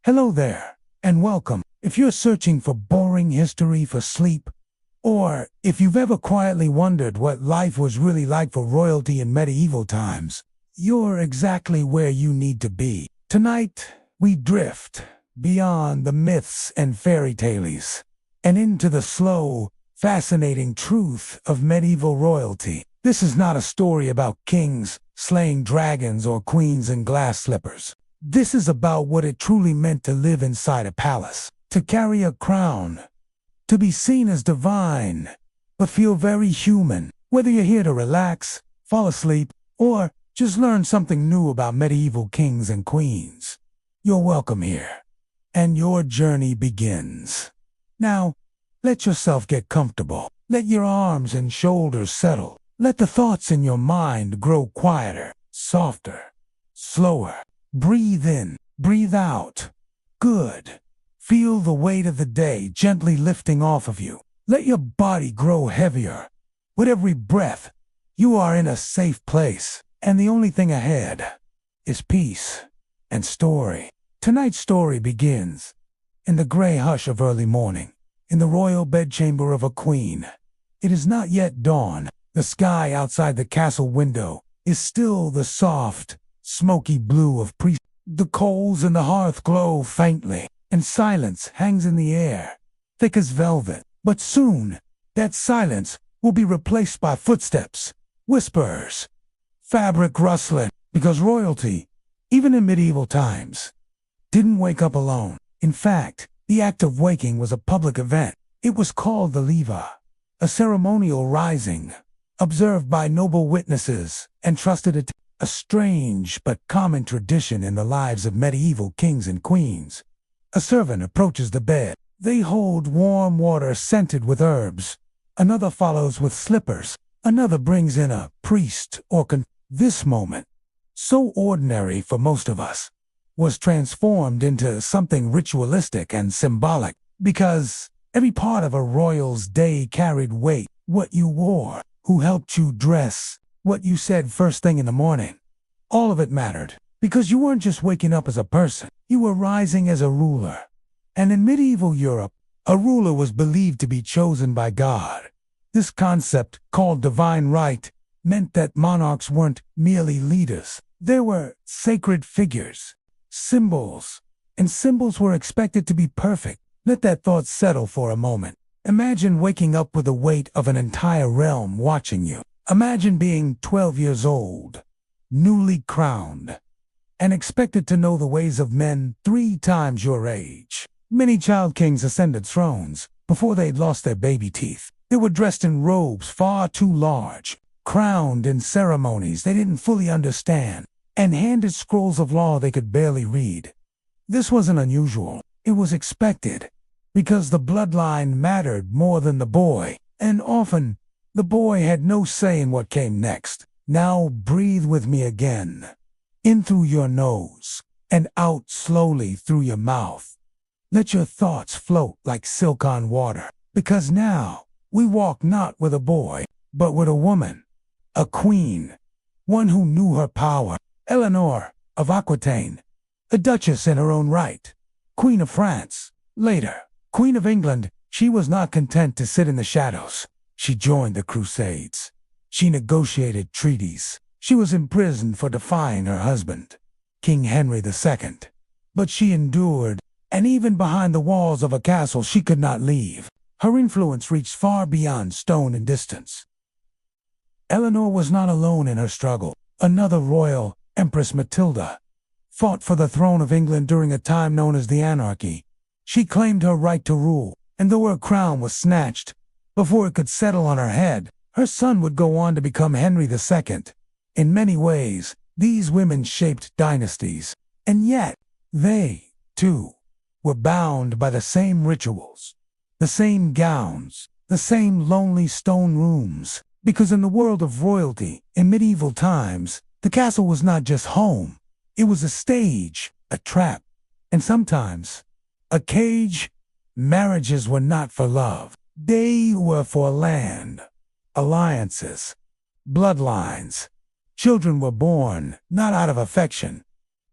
Hello there, and welcome. If you're searching for boring history for sleep, or if you've ever quietly wondered what life was really like for royalty in medieval times, you're exactly where you need to be. Tonight, we drift beyond the myths and fairy tales, and into the slow, fascinating truth of medieval royalty. This is not a story about kings slaying dragons or queens in glass slippers. This is about what it truly meant to live inside a palace, to carry a crown, to be seen as divine, but feel very human. Whether you're here to relax, fall asleep, or just learn something new about medieval kings and queens, you're welcome here, and your journey begins. Now, let yourself get comfortable. Let your arms and shoulders settle. Let the thoughts in your mind grow quieter, softer, slower. Breathe in, breathe out. Good. Feel the weight of the day gently lifting off of you. Let your body grow heavier. With every breath, you are in a safe place, and the only thing ahead is peace and story. Tonight's story begins in the gray hush of early morning, in the royal bedchamber of a queen. It is not yet dawn. The sky outside the castle window is still the soft, smoky blue of the coals in the hearth glow faintly, and silence hangs in the air, thick as velvet. But soon, that silence will be replaced by footsteps, whispers, fabric rustling, because royalty, even in medieval times, didn't wake up alone. In fact, the act of waking was a public event. It was called the leva, a ceremonial rising, observed by noble witnesses and trusted a strange but common tradition in the lives of medieval kings and queens. A servant approaches the bed. They hold warm water scented with herbs. Another follows with slippers. Another brings in a priest or This moment, so ordinary for most of us, was transformed into something ritualistic and symbolic, because every part of a royal's day carried weight. What you wore, who helped you dress, what you said first thing in the morning. All of it mattered, because you weren't just waking up as a person, you were rising as a ruler. And in medieval Europe, a ruler was believed to be chosen by God. This concept, called divine right, meant that monarchs weren't merely leaders. They were sacred figures, symbols, and symbols were expected to be perfect. Let that thought settle for a moment. Imagine waking up with the weight of an entire realm watching you. Imagine being 12 years old, newly crowned, and expected to know the ways of men 3 times your age. Many child kings ascended thrones before they'd lost their baby teeth. They were dressed in robes far too large, crowned in ceremonies they didn't fully understand, and handed scrolls of law they could barely read. This wasn't unusual. It was expected, because the bloodline mattered more than the boy, and often the boy had no say in what came next. Now breathe with me again. In through your nose, and out slowly through your mouth. Let your thoughts float like silk on water, because now we walk not with a boy, but with a woman, a queen, one who knew her power. Eleanor of Aquitaine, a duchess in her own right, Queen of France, later Queen of England. She was not content to sit in the shadows. She joined the Crusades. She negotiated treaties. She was imprisoned for defying her husband, King Henry II. But she endured, and even behind the walls of a castle she could not leave. Her influence reached far beyond stone and distance. Eleanor was not alone in her struggle. Another royal, Empress Matilda, fought for the throne of England during a time known as the Anarchy. She claimed her right to rule, and though her crown was snatched before it could settle on her head, her son would go on to become Henry II. In many ways, these women shaped dynasties, and yet they, too, were bound by the same rituals, the same gowns, the same lonely stone rooms, because in the world of royalty, in medieval times, the castle was not just home. It was a stage, a trap, and sometimes a cage. Marriages were not for love. They were for land, alliances, bloodlines. Children were born not out of affection,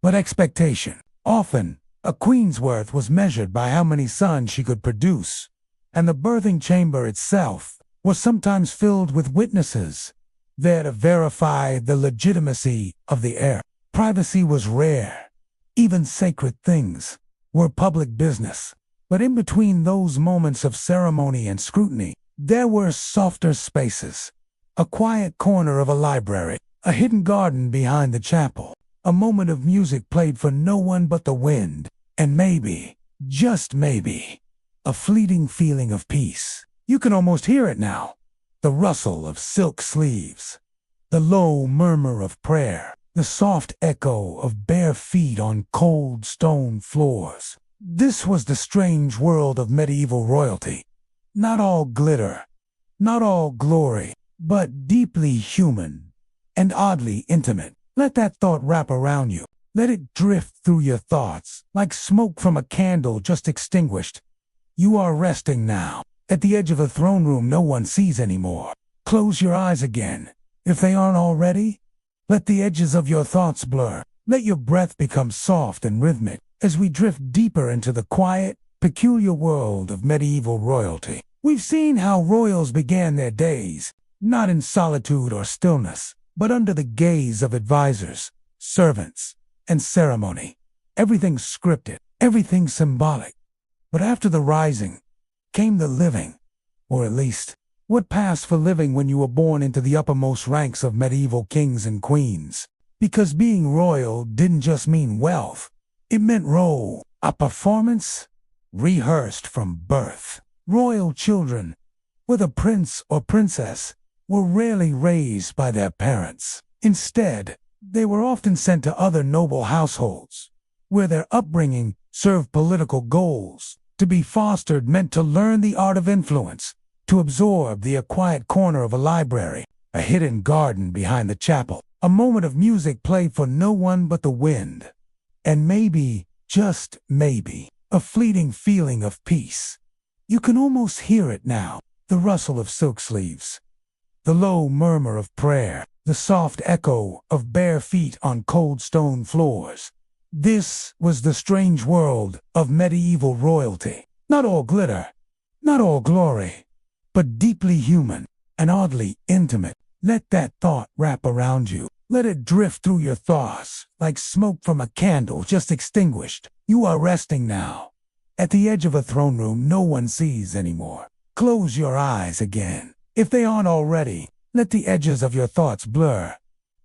but expectation. Often, A queen's worth was measured by how many sons she could produce, and the birthing chamber itself was sometimes filled with witnesses there to verify the legitimacy of the heir. Privacy was rare. Even sacred things were public business. But in between those moments of ceremony and scrutiny, there were softer spaces. A quiet corner of a library, a hidden garden behind the chapel, a moment of music played for no one but the wind, and maybe, just maybe, a fleeting feeling of peace. You can almost hear it now. The rustle of silk sleeves, the low murmur of prayer, the soft echo of bare feet on cold stone floors. This was the strange world of medieval royalty. Not all glitter, not all glory, but deeply human and oddly intimate. Let that thought wrap around you. Let it drift through your thoughts like smoke from a candle just extinguished. You are resting now, at the edge of a throne room no one sees anymore. Close your eyes again, if they aren't already. Let the edges of your thoughts blur. Let your breath become soft and rhythmic as we drift deeper into the quiet, peculiar world of medieval royalty. We've seen how royals began their days, not in solitude or stillness, but under the gaze of advisors, servants, and ceremony. Everything scripted, everything symbolic. But after the rising came the living, or at least what passed for living when you were born into the uppermost ranks of medieval kings and queens. Because being royal didn't just mean wealth. It meant role, a performance rehearsed from birth. Royal children, whether prince or princess, were rarely raised by their parents. Instead, they were often sent to other noble households, where their upbringing served political goals. To be fostered meant to learn the art of influence, to absorb the quiet corner of a library, a hidden garden behind the chapel, a moment of music played for no one but the wind. And maybe, just maybe, a fleeting feeling of peace. You can almost hear it now, the rustle of silk sleeves, the low murmur of prayer, the soft echo of bare feet on cold stone floors. This was the strange world of medieval royalty. Not all glitter, not all glory, but deeply human and oddly intimate. Let that thought wrap around you. Let it drift through your thoughts like smoke from a candle just extinguished. You are resting now, at the edge of a throne room no one sees anymore. Close your eyes again, if they aren't already. Let the edges of your thoughts blur.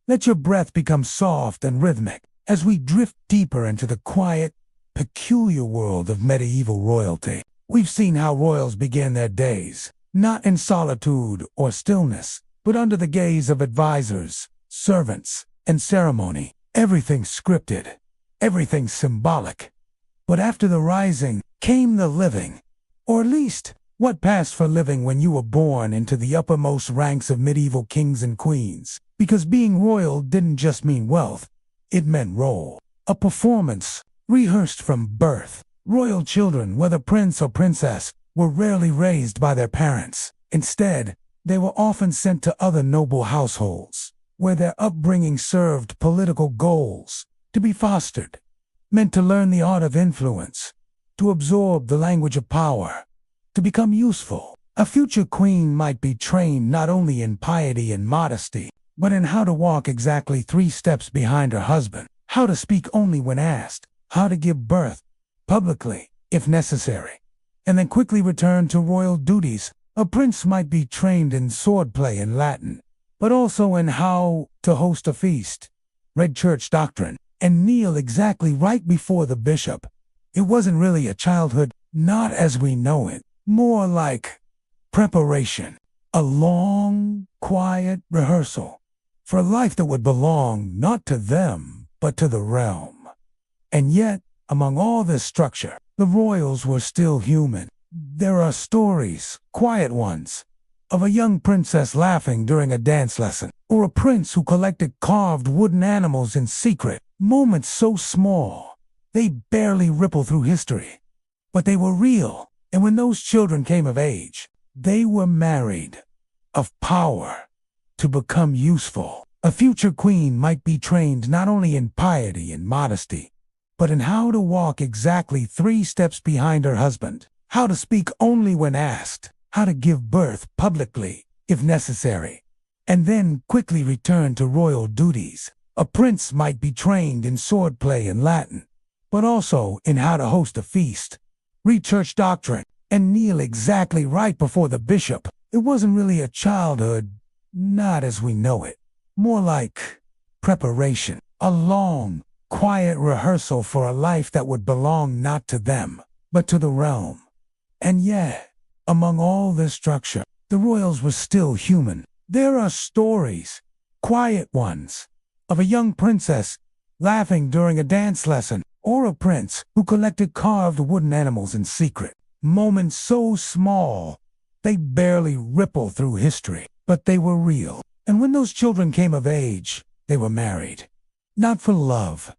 Let your breath become soft and rhythmic as we drift deeper into the quiet, peculiar world of medieval royalty. We've seen how royals began their days, not in solitude or stillness, but under the gaze of advisors, servants, and ceremony. Everything scripted, everything symbolic. But after the rising came the living, or at least what passed for living when you were born into the uppermost ranks of medieval kings and queens. Because being royal didn't just mean wealth, it meant role, a performance rehearsed from birth. Royal children, whether prince or princess, were rarely raised by their parents. Instead, they were often sent to other noble households, where their upbringing served political goals. To be fostered meant to learn the art of influence, to absorb the language of power, to become useful. A future queen might be trained not only in piety and modesty, but in how to walk exactly 3 steps behind her husband, how to speak only when asked, how to give birth publicly, if necessary, and then quickly return to royal duties. A prince might be trained in swordplay and Latin, but also in how to host a feast, read church doctrine, and kneel exactly right before the bishop. It wasn't really a childhood, not as we know it, more like preparation, a long, quiet rehearsal for a life that would belong not to them, but to the realm. And yet, among all this structure, the royals were still human. There are stories, quiet ones, of a young princess laughing during a dance lesson, or a prince who collected carved wooden animals in secret, moments so small, they barely ripple through history. But they were real, and when those children came of age, they were married, of power, to become useful. A future queen might be trained not only in piety and modesty, but in how to walk exactly 3 steps behind her husband, how to speak only when asked, how to give birth publicly, if necessary, and then quickly return to royal duties. A prince might be trained in swordplay and Latin, but also in how to host a feast, read church doctrine, and kneel exactly right before the bishop. It wasn't really a childhood, not as we know it. More like preparation, a long, quiet rehearsal for a life that would belong not to them, but to the realm. And yet, among all this structure, the royals were still human. There are stories, quiet ones, of a young princess laughing during a dance lesson, or a prince who collected carved wooden animals in secret. Moments so small, they barely ripple through history, but they were real. And when those children came of age, they were married. Not for love,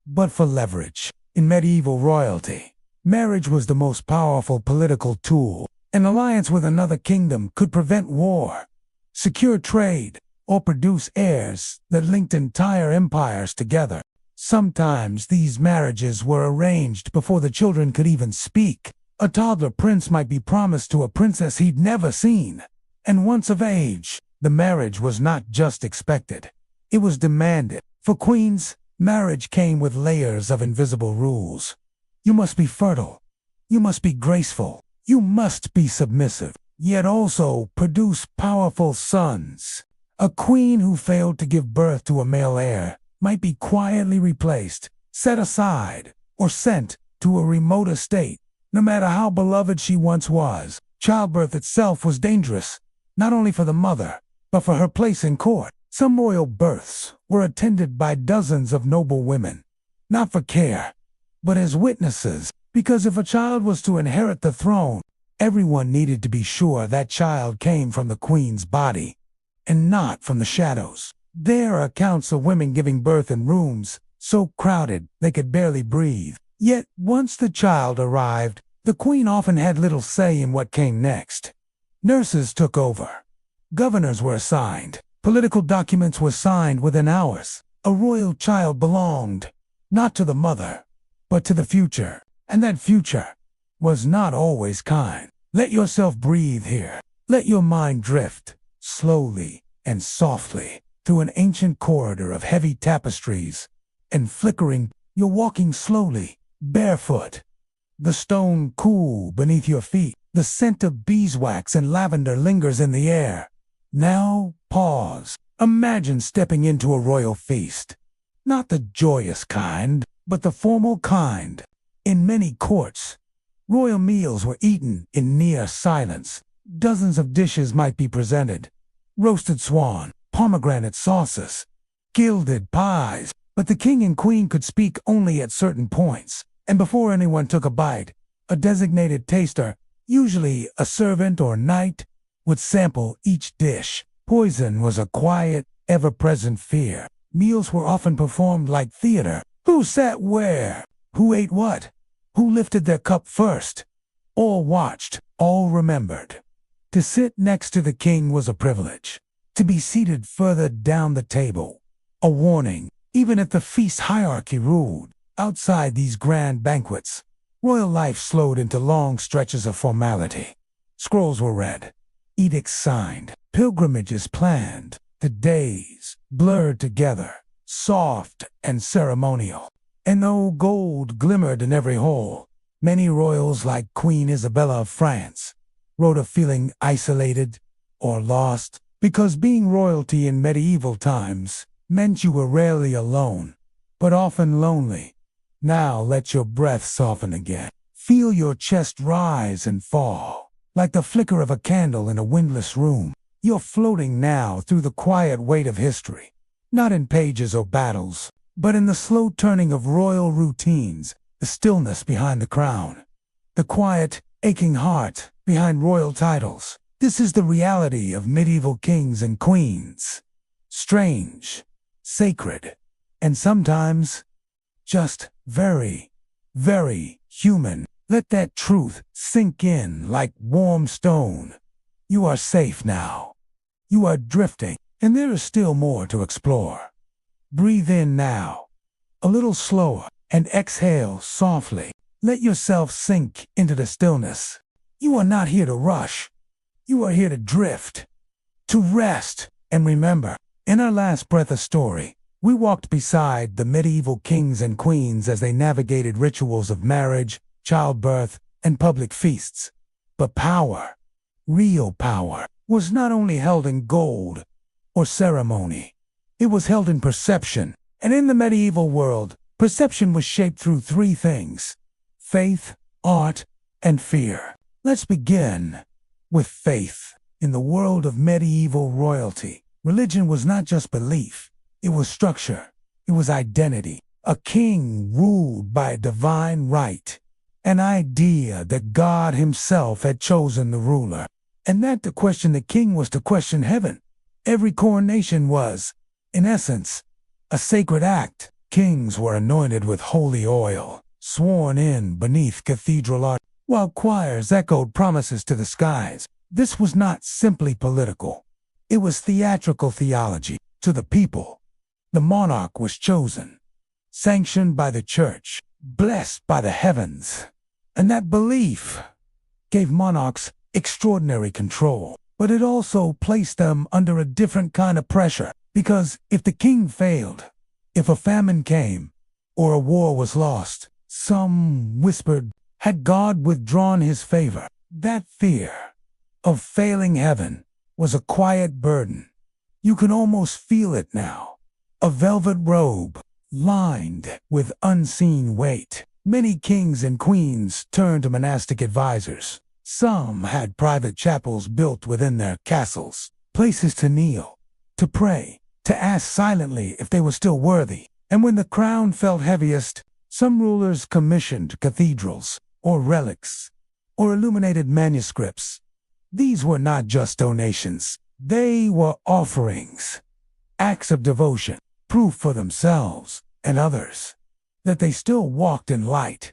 but for leverage. In medieval royalty, marriage was the most powerful political tool. An alliance with another kingdom could prevent war, secure trade, or produce heirs that linked entire empires together. Sometimes these marriages were arranged before the children could even speak. A toddler prince might be promised to a princess he'd never seen. And once of age, the marriage was not just expected, it was demanded. For queens, marriage came with layers of invisible rules. You must be fertile. You must be graceful. You must be submissive, yet also produce powerful sons. A queen who failed to give birth to a male heir might be quietly replaced, set aside, or sent to a remote estate. No matter how beloved she once was, childbirth itself was dangerous, not only for the mother, but for her place in court. Some royal births were attended by dozens of noble women, not for care, but as witnesses, because if a child was to inherit the throne, everyone needed to be sure that child came from the queen's body, and not from the shadows. There are accounts of women giving birth in rooms so crowded they could barely breathe. Yet, once the child arrived, the queen often had little say in what came next. Nurses took over. Governors were assigned. Political documents were signed within hours. A royal child belonged, not to the mother, but to the future. And that future was not always kind. Let yourself breathe here. Let your mind drift, slowly and softly, through an ancient corridor of heavy tapestries and flickering. You're walking slowly, barefoot. The stone cool beneath your feet. The scent of beeswax and lavender lingers in the air. Now, pause. Imagine stepping into a royal feast. Not the joyous kind, but the formal kind. In many courts, royal meals were eaten in near silence. Dozens of dishes might be presented. Roasted swan, pomegranate sauces, gilded pies. But the king and queen could speak only at certain points. And before anyone took a bite, a designated taster, usually a servant or knight, would sample each dish. Poison was a quiet, ever-present fear. Meals were often performed like theater. Who sat where? Who ate what? Who lifted their cup first? All watched, all remembered. To sit next to the king was a privilege. To be seated further down the table, a warning. Even if the feast hierarchy ruled, outside these grand banquets, royal life slowed into long stretches of formality. Scrolls were read, edicts signed, pilgrimages planned. The days blurred together, soft and ceremonial. And though gold glimmered in every hole, many royals like Queen Isabella of France wrote of feeling isolated or lost, because being royalty in medieval times meant you were rarely alone, but often lonely. Now let your breath soften again. Feel your chest rise and fall, like the flicker of a candle in a windless room. You're floating now through the quiet weight of history, not in pages or battles, but in the slow turning of royal routines, the stillness behind the crown, the quiet, aching heart behind royal titles. This is the reality of medieval kings and queens. Strange, sacred, and sometimes just very, very human. Let that truth sink in like warm stone. You are safe now. You are drifting, and there is still more to explore. Breathe in now, a little slower, and exhale softly. Let yourself sink into the stillness. You are not here to rush. You are here to drift, to rest. And remember, in our last breath of story, we walked beside the medieval kings and queens as they navigated rituals of marriage, childbirth, and public feasts. But power, real power, was not only held in gold or ceremony. It was held in perception. And in the medieval world, perception was shaped through three things: faith, art, and fear. Let's begin with faith. In the world of medieval royalty, religion was not just belief. It was structure. It was identity. A king ruled by a divine right. An idea that God himself had chosen the ruler. And that to question the king was to question heaven. Every coronation was, in essence, a sacred act. Kings were anointed with holy oil, sworn in beneath cathedral arch, while choirs echoed promises to the skies. This was not simply political. It was theatrical theology. To the people, the monarch was chosen, sanctioned by the church, blessed by the heavens. And that belief gave monarchs extraordinary control. But it also placed them under a different kind of pressure. Because if the king failed, if a famine came, or a war was lost, some whispered, had God withdrawn his favor? That fear of failing heaven was a quiet burden. You can almost feel it now. A velvet robe, lined with unseen weight. Many kings and queens turned to monastic advisors. Some had private chapels built within their castles, places to kneel, to pray, to ask silently if they were still worthy. And when the crown felt heaviest, some rulers commissioned cathedrals, or relics, or illuminated manuscripts. These were not just donations. They were offerings, acts of devotion, proof for themselves and others that they still walked in light.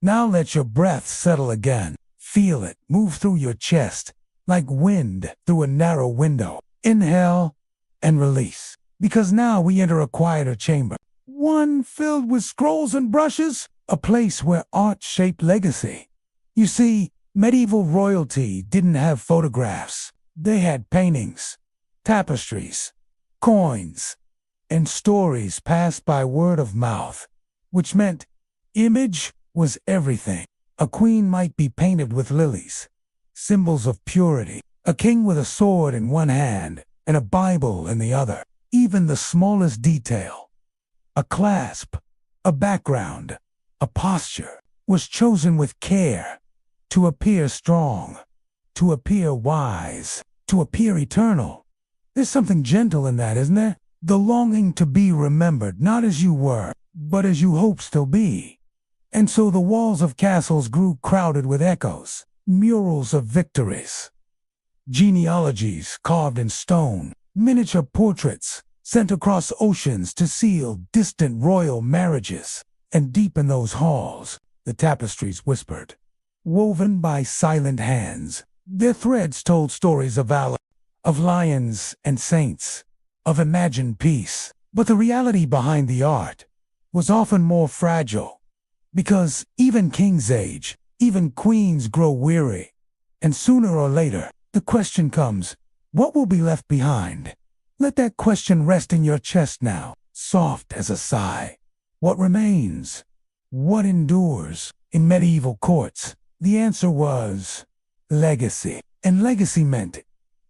Now let your breath settle again. Feel it move through your chest like wind through a narrow window. Inhale and release. Because now we enter a quieter chamber. One filled with scrolls and brushes. A place where art shaped legacy. You see, medieval royalty didn't have photographs. They had paintings, tapestries, coins, and stories passed by word of mouth, which meant image was everything. A queen might be painted with lilies, symbols of purity, a king with a sword in one hand and a Bible in the other. Even the smallest detail, a clasp, a background, a posture, was chosen with care to appear strong, to appear wise, to appear eternal. There's something gentle in that, isn't there? The longing to be remembered, not as you were, but as you hoped to be. And so the walls of castles grew crowded with echoes, murals of victories, genealogies carved in stone, miniature portraits sent across oceans to seal distant royal marriages. And deep in those halls, the tapestries whispered, woven by silent hands. Their threads told stories of valor, of lions and saints, of imagined peace. But the reality behind the art was often more fragile, because even kings age, even queens grow weary, and sooner or later, the question comes, what will be left behind? Let that question rest in your chest now, soft as a sigh. What remains? What endures? In medieval courts, the answer was legacy. And legacy meant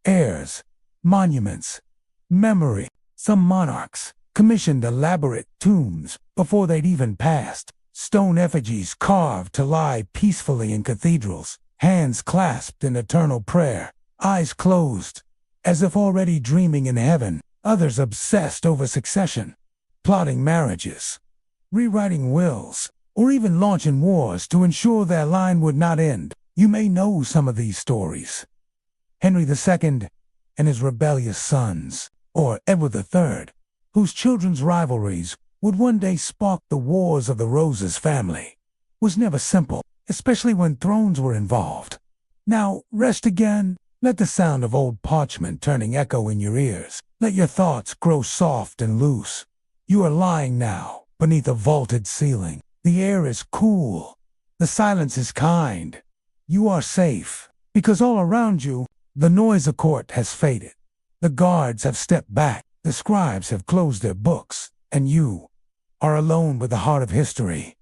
heirs, monuments, memory. Some monarchs commissioned elaborate tombs before they'd even passed. Stone effigies carved to lie peacefully in cathedrals, hands clasped in eternal prayer, eyes closed, as if already dreaming in heaven. Others obsessed over succession, plotting marriages, rewriting wills, or even launching wars to ensure their line would not end. You may know some of these stories. Henry II and his rebellious sons, or Edward III, whose children's rivalries would one day spark the wars of the Roses family, was never simple, especially when thrones were involved. Now, rest again. Let the sound of old parchment turning echo in your ears. Let your thoughts grow soft and loose. You are lying now beneath a vaulted ceiling. The air is cool. The silence is kind. You are safe, because all around you, the noise of court has faded. The guards have stepped back. The scribes have closed their books, and you are alone with the heart of history.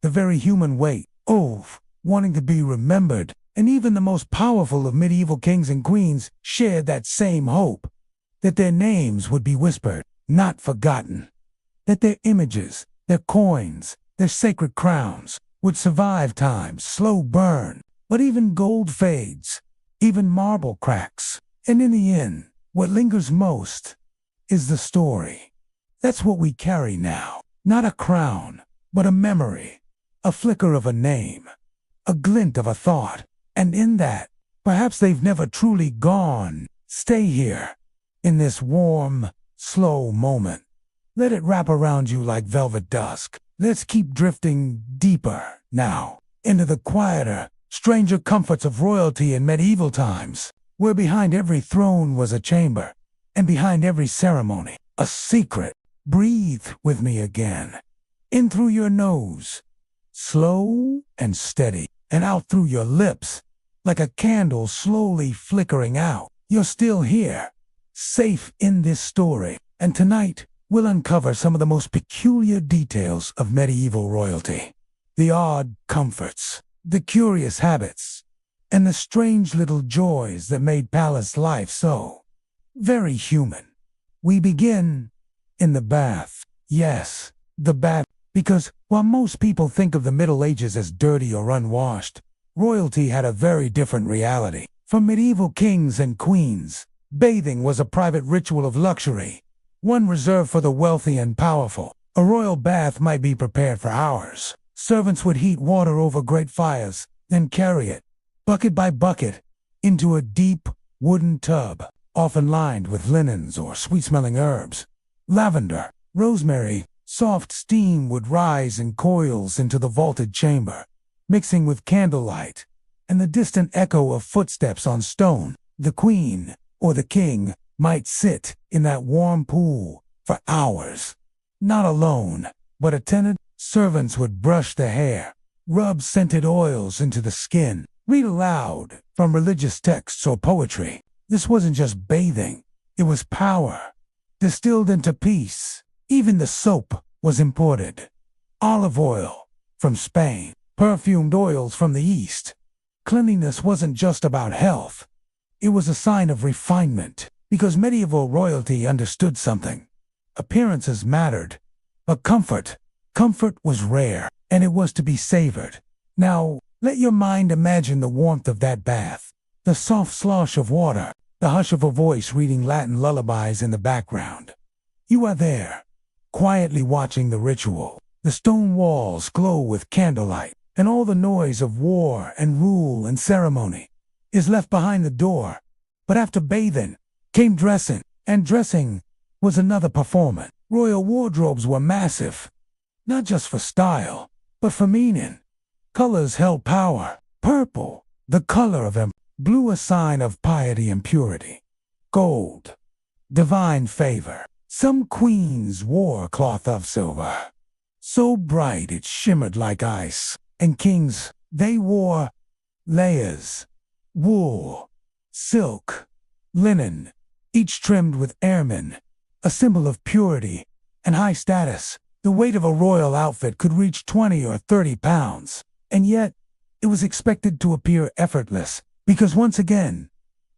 The very human weight of wanting to be remembered, and even the most powerful of medieval kings and queens shared that same hope, that their names would be whispered, not forgotten, that their images, their coins, their sacred crowns would survive time's slow burn. But even gold fades, even marble cracks, and in the end, what lingers most is the story. That's what we carry now. Not a crown, but a memory, a flicker of a name, a glint of a thought. And in that, perhaps they've never truly gone. Stay here, in this warm, slow moment. Let it wrap around you like velvet dusk. Let's keep drifting deeper now, into the quieter, stranger comforts of royalty in medieval times, where behind every throne was a chamber, and behind every ceremony, a secret. Breathe with me again. In through your nose, slow and steady, and out through your lips, like a candle slowly flickering out. You're still here, safe in this story, and tonight we'll uncover some of the most peculiar details of medieval royalty. The odd comforts, the curious habits, and the strange little joys that made palace life so very human. We begin in the bath. Yes, the bath, because while most people think of the Middle Ages as dirty or unwashed, royalty had a very different reality. For medieval kings and queens, bathing was a private ritual of luxury, one reserved for the wealthy and powerful. A royal bath might be prepared for hours. Servants would heat water over great fires, then carry it, bucket by bucket, into a deep wooden tub, often lined with linens or sweet-smelling herbs. Lavender, rosemary, soft steam would rise in coils into the vaulted chamber, mixing with candlelight and the distant echo of footsteps on stone. The queen or the king might sit in that warm pool for hours, not alone, but attended. Servants would brush the hair, rub scented oils into the skin, read aloud from religious texts or poetry. This wasn't just bathing, it was power, distilled into peace. Even the soap was imported. Olive oil from Spain, perfumed oils from the East. Cleanliness wasn't just about health, it was a sign of refinement, because medieval royalty understood something. Appearances mattered, but comfort was rare, and it was to be savored. Now, let your mind imagine the warmth of that bath, the soft slosh of water, the hush of a voice reading Latin lullabies in the background. You are there, quietly watching the ritual. The stone walls glow with candlelight, and all the noise of war and rule and ceremony is left behind the door. But after bathing came dressing, and dressing was another performance. Royal wardrobes were massive, not just for style, but for meaning. Colors held power. Purple, the color of emperor. Blue, a sign of piety and purity. Gold, divine favor. Some queens wore cloth of silver, so bright it shimmered like ice. And kings, they wore layers, wool, silk, linen, each trimmed with ermine, a symbol of purity and high status. The weight of a royal outfit could reach 20 or 30 pounds, and yet it was expected to appear effortless, because once again,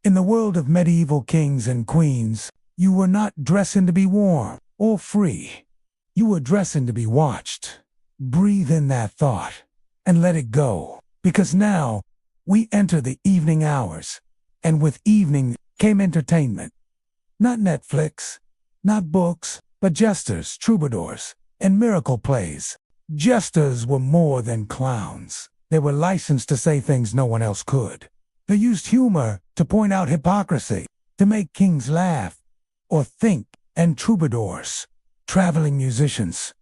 in the world of medieval kings and queens, you were not dressing to be warm or free. You were dressing to be watched. Breathe in that thought and let it go, because now we enter the evening hours, and with evening came entertainment. Not Netflix, not books, but jesters, troubadours, and miracle plays. Jesters were more than clowns. They were licensed to say things no one else could. They used humor to point out hypocrisy, to make kings laugh or think, and troubadours, traveling musicians,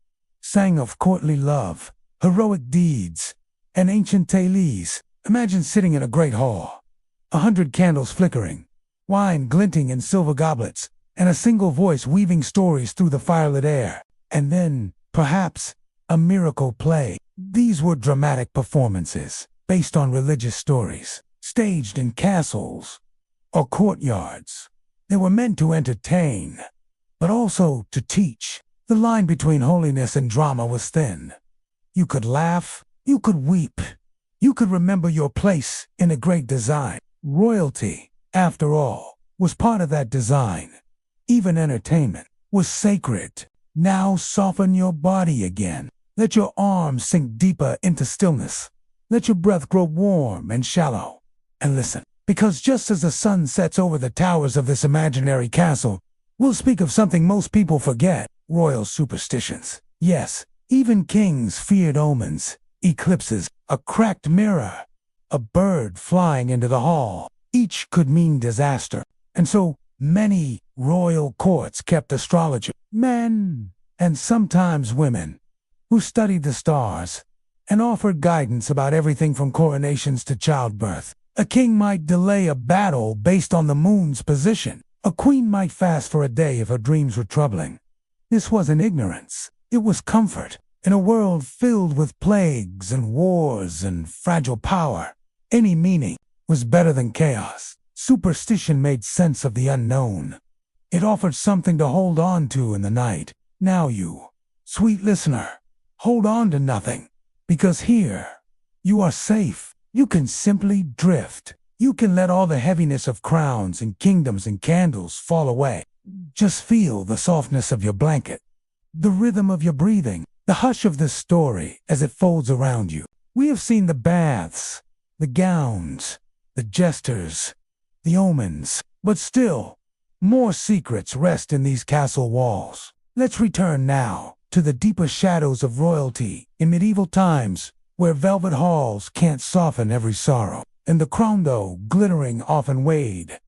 sang of courtly love, heroic deeds, and ancient tales. Imagine sitting in a great hall, 100 candles flickering, wine glinting in silver goblets, and a single voice weaving stories through the firelit air. And then, perhaps a miracle play. These were dramatic performances based on religious stories, staged in castles or courtyards. They were meant to entertain, but also to teach. The line between holiness and drama was thin. You could laugh, you could weep, you could remember your place in a great design. Royalty, after all, was part of that design. Even entertainment was sacred. Now soften your body again. Let your arms sink deeper into stillness. Let your breath grow warm and shallow. And listen, because just as the sun sets over the towers of this imaginary castle, we'll speak of something most people forget: royal superstitions. Yes, even kings feared omens, eclipses, a cracked mirror, a bird flying into the hall. Each could mean disaster. And so many royal courts kept astrologers, men and sometimes women, who studied the stars and offered guidance about everything from coronations to childbirth. A king might delay a battle based on the moon's position. A queen might fast for a day if her dreams were troubling. This wasn't ignorance. It was comfort. In a world filled with plagues and wars and fragile power, any meaning was better than chaos. Superstition made sense of the unknown. It offered something to hold on to in the night. Now you, sweet listener, hold on to nothing, because here you are safe. You can simply drift. You can let all the heaviness of crowns and kingdoms and candles fall away. Just feel the softness of your blanket, the rhythm of your breathing, the hush of this story as it folds around you. We have seen the baths, the gowns, the jesters, the omens, but still, more secrets rest in these castle walls. Let's return now to the deeper shadows of royalty in medieval times, where velvet halls can't soften every sorrow, and the crown, though glittering, often weighed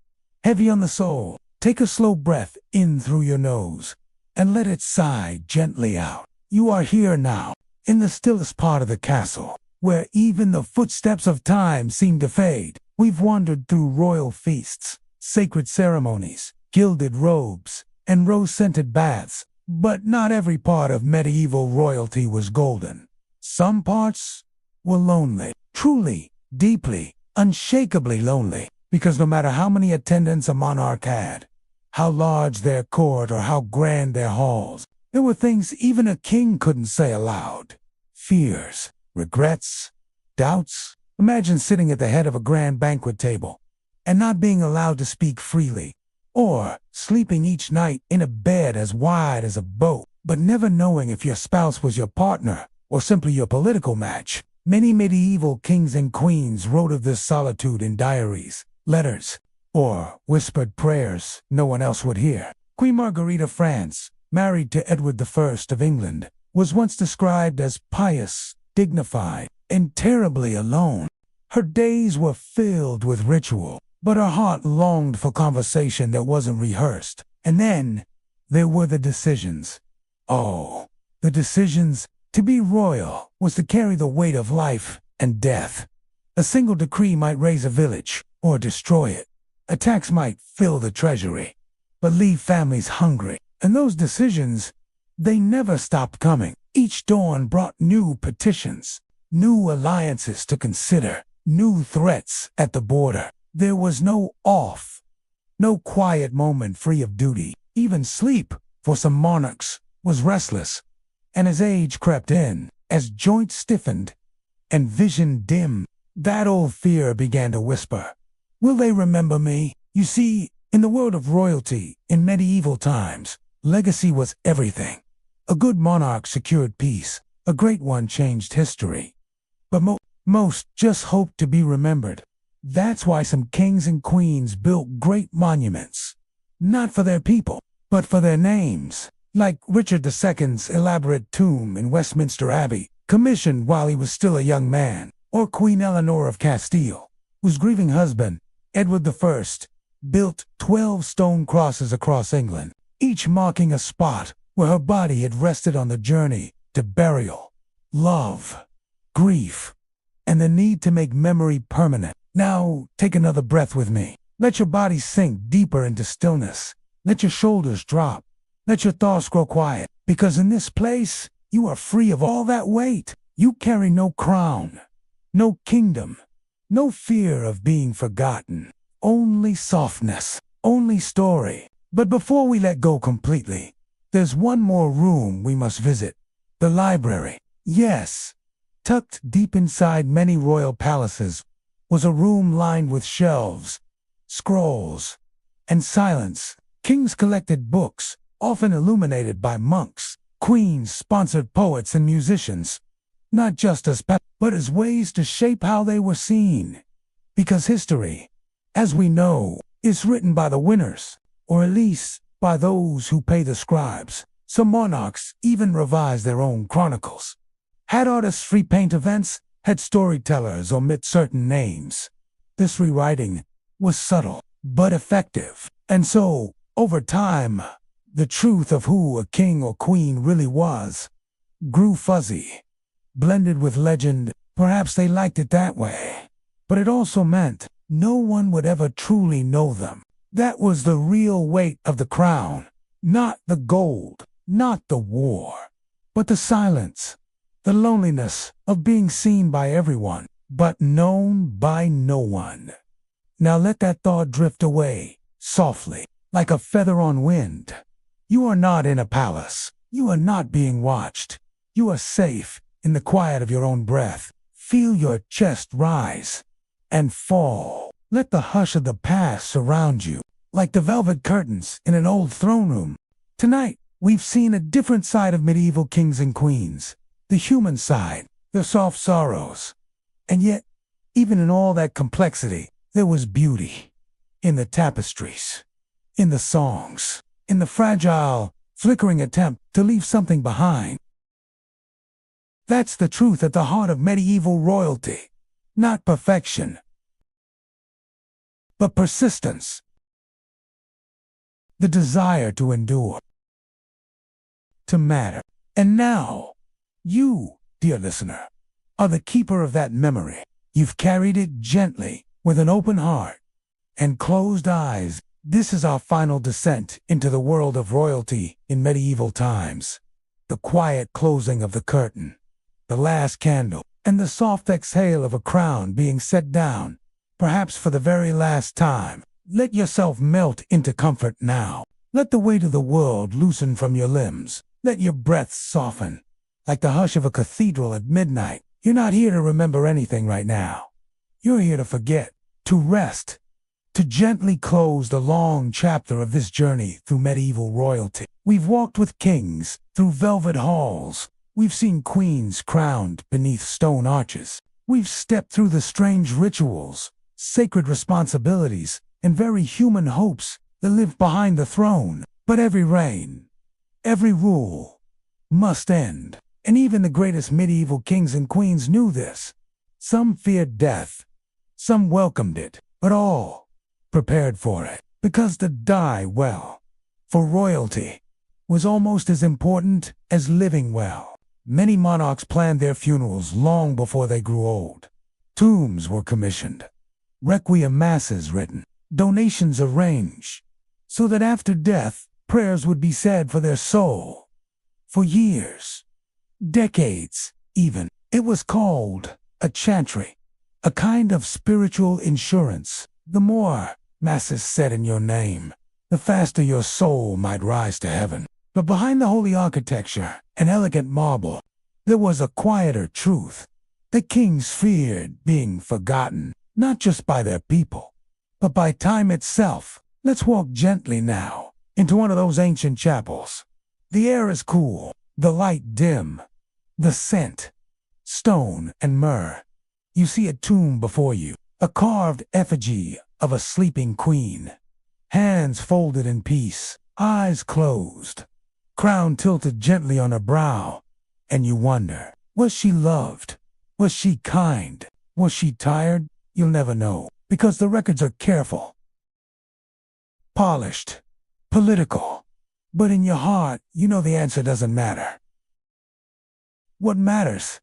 heavy on the soul. Take a slow breath in through your nose and let it sigh gently out. You are here now, in the stillest part of the castle, where even the footsteps of time seem to fade. We've wandered through royal feasts, sacred ceremonies, gilded robes, and rose-scented baths, but not every part of medieval royalty was golden. Some parts were lonely, truly, deeply, unshakably lonely, because no matter how many attendants a monarch had, how large their court or how grand their halls, there were things even a king couldn't say aloud. Fears, regrets, doubts. Imagine sitting at the head of a grand banquet table and not being allowed to speak freely, or sleeping each night in a bed as wide as a boat, but never knowing if your spouse was your partner or simply your political match. Many medieval kings and queens wrote of this solitude in diaries, letters, or whispered prayers no one else would hear. Queen Marguerite of France, married to Edward I of England, was once described as pious, dignified, and terribly alone. Her days were filled with ritual, but her heart longed for conversation that wasn't rehearsed. And then there were the decisions. Oh, the decisions. To be royal was to carry the weight of life and death. A single decree might raise a village or destroy it. A tax might fill the treasury, but leave families hungry. And those decisions, they never stopped coming. Each dawn brought new petitions, new alliances to consider, new threats at the border. There was no off, no quiet moment free of duty. Even sleep, for some monarchs, was restless. And as age crept in, as joints stiffened and vision dimmed, that old fear began to whisper, will they remember me? You see, in the world of royalty, in medieval times, legacy was everything. A good monarch secured peace. A great one changed history. But most just hoped to be remembered. That's why some kings and queens built great monuments, not for their people, but for their names. Like Richard II's elaborate tomb in Westminster Abbey, commissioned while he was still a young man, or Queen Eleanor of Castile, whose grieving husband, Edward I, built 12 stone crosses across England, each marking a spot where her body had rested on the journey to burial, love, grief, and the need to make memory permanent. Now, take another breath with me. Let your body sink deeper into stillness. Let your shoulders drop. Let your thoughts grow quiet, because in this place, You are free of all that weight. You carry no crown, no kingdom, no fear of being forgotten. Only softness, only story. But before we let go completely, there's one more room we must visit. The library. Yes, tucked deep inside many royal palaces was a room lined with shelves, scrolls, and silence. Kings collected books, often illuminated by monks. Queens sponsored poets and musicians, not just as but as ways to shape how they were seen. Because history, as we know, is written by the winners, or at least by those who pay the scribes. Some monarchs even revised their own chronicles. Had artists repaint events, had storytellers omit certain names. This rewriting was subtle, but effective. And so, over time, the truth of who a king or queen really was grew fuzzy, blended with legend. Perhaps they liked it that way. But it also meant no one would ever truly know them. That was the real weight of the crown. Not the gold, not the war, but the silence, the loneliness of being seen by everyone, but known by no one. Now let that thought drift away, softly, like a feather on wind. You are not in a palace. You are not being watched. You are safe in the quiet of your own breath. Feel your chest rise and fall. Let the hush of the past surround you, like the velvet curtains in an old throne room. Tonight, we've seen a different side of medieval kings and queens. The human side, their soft sorrows. And yet, even in all that complexity, there was beauty. In the tapestries, in the songs, in the fragile, flickering attempt to leave something behind. That's the truth at the heart of medieval royalty. Not perfection, but persistence. The desire to endure, to matter. And now, you, dear listener, are the keeper of that memory. You've carried it gently, with an open heart and closed eyes. This is our final descent into the world of royalty in medieval times. The quiet closing of the curtain, the last candle, and the soft exhale of a crown being set down, perhaps for the very last time. Let yourself melt into comfort now. Let the weight of the world loosen from your limbs. Let your breath soften, like the hush of a cathedral at midnight. You're not here to remember anything right now. You're here to forget, to rest, to gently close the long chapter of this journey through medieval royalty. We've walked with kings through velvet halls. We've seen queens crowned beneath stone arches. We've stepped through the strange rituals, sacred responsibilities, and very human hopes that live behind the throne. But every reign, every rule, must end. And even the greatest medieval kings and queens knew this. Some feared death, some welcomed it, but all prepared for it, because to die well, for royalty, was almost as important as living well. Many monarchs planned their funerals long before they grew old. Tombs were commissioned, requiem masses written, donations arranged, so that after death, prayers would be said for their soul. For years, decades even, it was called a chantry, a kind of spiritual insurance. The more masses said in your name, the faster your soul might rise to heaven. But behind the holy architecture and elegant marble, there was a quieter truth. The kings feared being forgotten, not just by their people, but by time itself. Let's walk gently now into one of those ancient chapels. The air is cool, the light dim, the scent, stone and myrrh. You see a tomb before you, a carved effigy of a sleeping queen, hands folded in peace, eyes closed, crown tilted gently on her brow, and you wonder, was she loved? Was she kind? Was she tired? You'll never know, because the records are careful, polished, political. But in your heart, you know the answer doesn't matter. What matters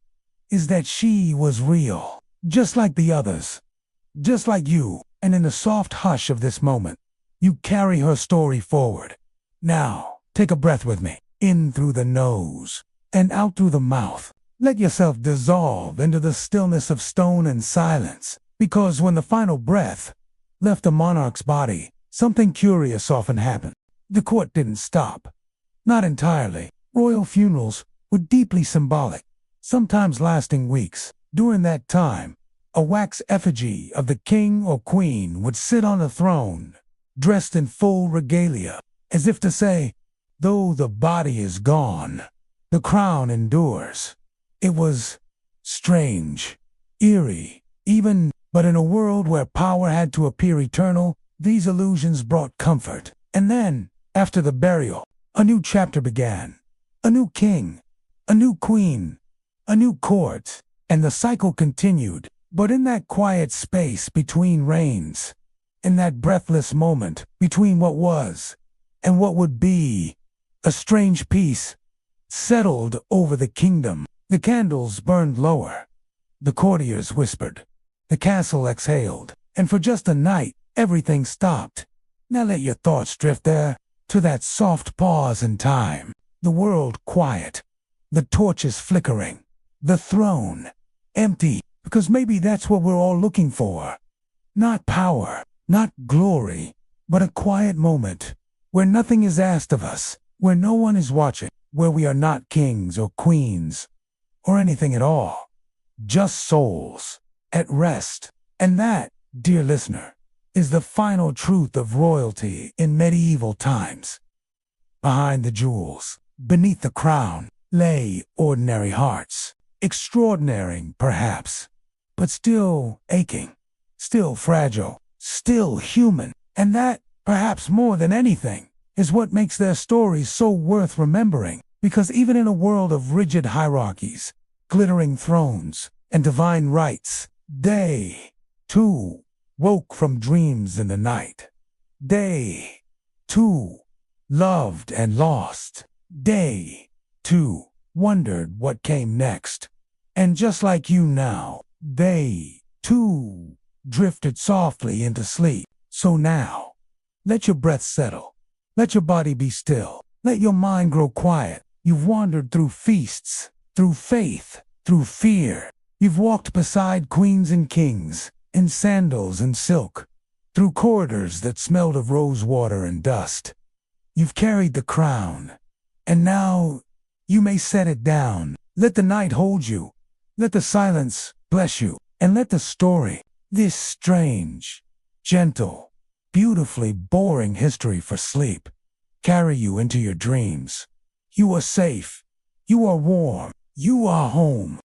is that she was real, just like the others, just like you. And in the soft hush of this moment, you carry her story forward. Now, take a breath with me. In through the nose, and out through the mouth. Let yourself dissolve into the stillness of stone and silence, because when the final breath left the monarch's body, something curious often happened. The court didn't stop. Not entirely. Royal funerals were deeply symbolic, sometimes lasting weeks. During that time, a wax effigy of the king or queen would sit on a throne, dressed in full regalia, as if to say, though the body is gone, the crown endures. It was strange, eerie, even, but in a world where power had to appear eternal, these illusions brought comfort. And then, after the burial, a new chapter began. A new king, a new queen, a new court, and the cycle continued. But in that quiet space between reigns, in that breathless moment between what was and what would be, a strange peace settled over the kingdom. The candles burned lower. The courtiers whispered. The castle exhaled. And for just a night, everything stopped. Now let your thoughts drift there, to that soft pause in time. The world quiet. The torches flickering. The throne empty, because maybe that's what we're all looking for. Not power, not glory, but a quiet moment, where nothing is asked of us, where no one is watching, where we are not kings or queens, or anything at all. Just souls, at rest. And that, dear listener, is the final truth of royalty in medieval times. Behind the jewels, beneath the crown, lay ordinary hearts. Extraordinary, perhaps, but still aching, still fragile, still human. And that, perhaps more than anything, is what makes their stories so worth remembering. Because even in a world of rigid hierarchies, glittering thrones, and divine rights, they, too, woke from dreams in the night. They, too, loved and lost. They, too, wondered what came next. And just like you now, they, too, drifted softly into sleep. So now, let your breath settle. Let your body be still. Let your mind grow quiet. You've wandered through feasts, through faith, through fear. You've walked beside queens and kings, in sandals and silk, through corridors that smelled of rose water and dust. You've carried the crown, and now you may set it down. Let the night hold you. Let the silence bless you. And let the story, this strange, gentle, beautifully boring history for sleep, carry you into your dreams. You are safe. You are warm. You are home.